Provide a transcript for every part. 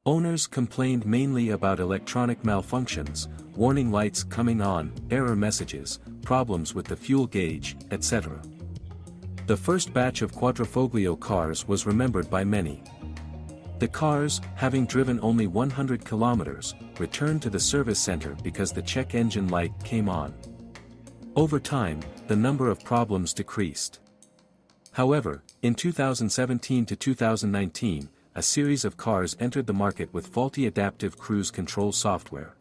Owners complained mainly about electronic malfunctions, warning lights coming on, error messages, problems with the fuel gauge, etc. The first batch of Quadrifoglio cars was remembered by many. The cars, having driven only 100 kilometers, returned to the service center because the check engine light came on. Over time, the number of problems decreased. However, in 2017 to 2019, a series of cars entered the market with faulty adaptive cruise control software.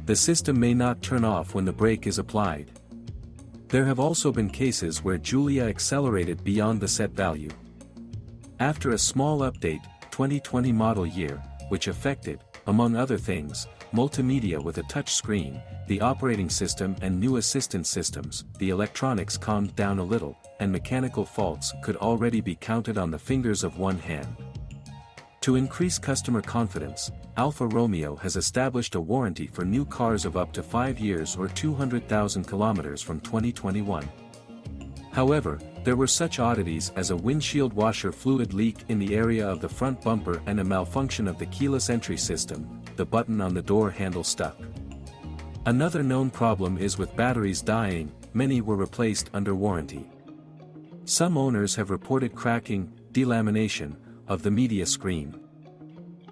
The system may not turn off when the brake is applied. There have also been cases where Giulia accelerated beyond the set value. After a small update, 2020 model year, which affected, among other things, multimedia with a touch screen, the operating system and new assistance systems, the electronics calmed down a little, and mechanical faults could already be counted on the fingers of one hand. To increase customer confidence, Alfa Romeo has established a warranty for new cars of up to 5 years or 200,000 kilometers from 2021. However, there were such oddities as a windshield washer fluid leak in the area of the front bumper and a malfunction of the keyless entry system, the button on the door handle stuck. Another known problem is with batteries dying, many were replaced under warranty. Some owners have reported cracking, delamination, of the media screen.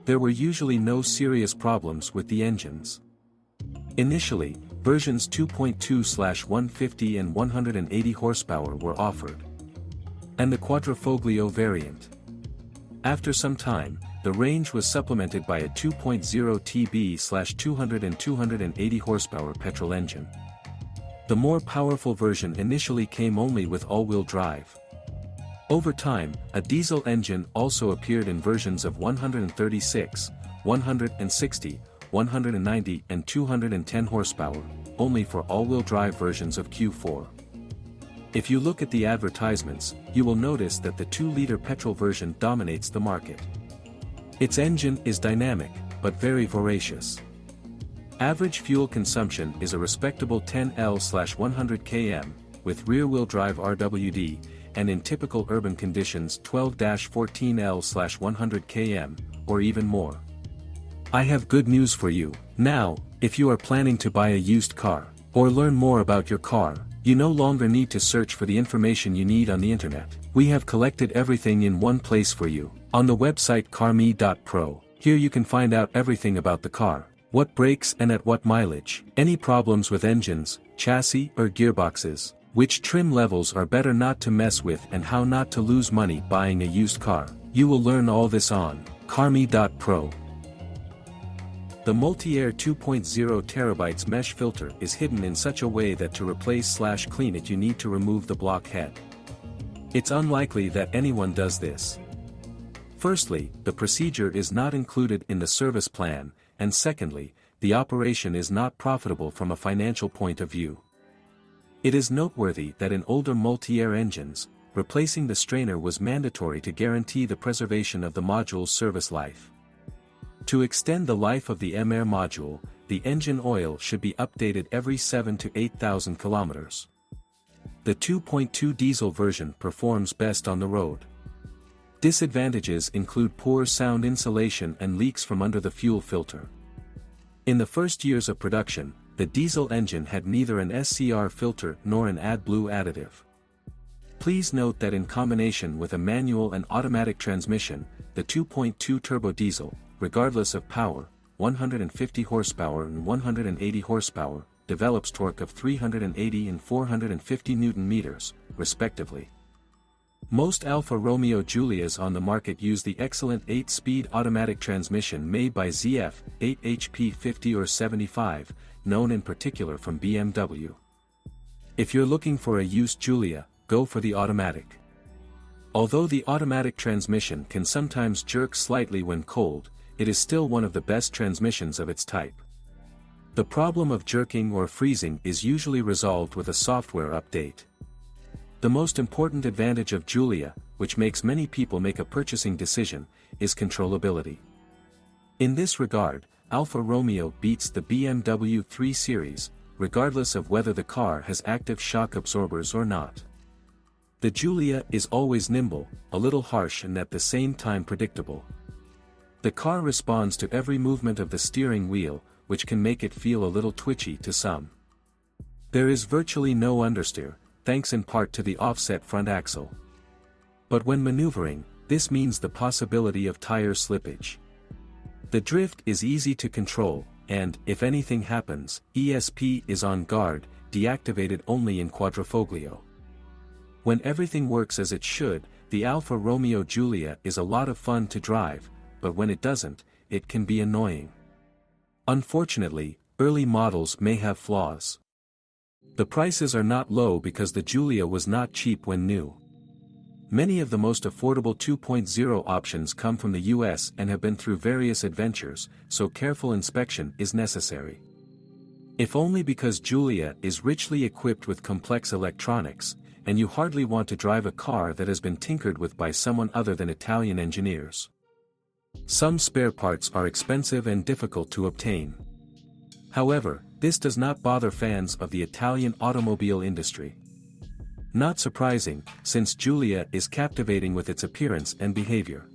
There were usually no serious problems with the engines. Initially, versions 2.2/150 and 180 horsepower were offered. And the Quadrifoglio variant. After some time, the range was supplemented by a 2.0 TB/200 and 280 horsepower petrol engine. The more powerful version initially came only with all-wheel drive. Over time, a diesel engine also appeared in versions of 136, 160, 190 and 210 horsepower, only for all-wheel drive versions of Q4. If you look at the advertisements, you will notice that the 2-liter petrol version dominates the market. Its engine is dynamic, but very voracious. Average fuel consumption is a respectable 10 L/100 km, with rear-wheel drive RWD, and in typical urban conditions 12-14 L/100 km, or even more. I have good news for you. Now, if you are planning to buy a used car, or learn more about your car, you no longer need to search for the information you need on the internet. We have collected everything in one place for you, on the website carme.pro. Here you can find out everything about the car, what brakes and at what mileage, any problems with engines, chassis or gearboxes, which trim levels are better not to mess with and how not to lose money buying a used car. You will learn all this on carme.pro. The multi-air 2.0 terabytes mesh filter is hidden in such a way that to replace/clean it you need to remove the block head. It's unlikely that anyone does this. Firstly, the procedure is not included in the service plan, and secondly, the operation is not profitable from a financial point of view. It is noteworthy that in older multi-air engines, replacing the strainer was mandatory to guarantee the preservation of the module's service life. To extend the life of the M-Air module, the engine oil should be updated every 7,000 to 8,000 kilometers. The 2.2 diesel version performs best on the road. Disadvantages include poor sound insulation and leaks from under the fuel filter. In the first years of production, the diesel engine had neither an SCR filter nor an AdBlue additive. Please note that in combination with a manual and automatic transmission, the 2.2 turbo diesel, regardless of power, 150 horsepower and 180 horsepower, develops torque of 380 and 450 Nm, respectively. Most Alfa Romeo Giulias on the market use the excellent 8-speed automatic transmission made by ZF, 8 HP 50 or 75, known in particular from BMW. If you're looking for a used Giulia, go for the automatic. Although the automatic transmission can sometimes jerk slightly when cold, it is still one of the best transmissions of its type. The problem of jerking or freezing is usually resolved with a software update. The most important advantage of Giulia, which makes many people make a purchasing decision, is controllability. In this regard, Alfa Romeo beats the BMW 3 Series, regardless of whether the car has active shock absorbers or not. The Giulia is always nimble, a little harsh and at the same time predictable. The car responds to every movement of the steering wheel, which can make it feel a little twitchy to some. There is virtually no understeer, thanks in part to the offset front axle. But when maneuvering, this means the possibility of tire slippage. The drift is easy to control, and, if anything happens, ESP is on guard, deactivated only in Quadrifoglio. When everything works as it should, the Alfa Romeo Giulia is a lot of fun to drive, but when it doesn't, it can be annoying. Unfortunately, early models may have flaws. The prices are not low because the Giulia was not cheap when new. Many of the most affordable 2.0 options come from the US and have been through various adventures, so careful inspection is necessary. If only because Giulia is richly equipped with complex electronics, and you hardly want to drive a car that has been tinkered with by someone other than Italian engineers. Some spare parts are expensive and difficult to obtain. However, this does not bother fans of the Italian automobile industry. Not surprising, since Giulia is captivating with its appearance and behavior.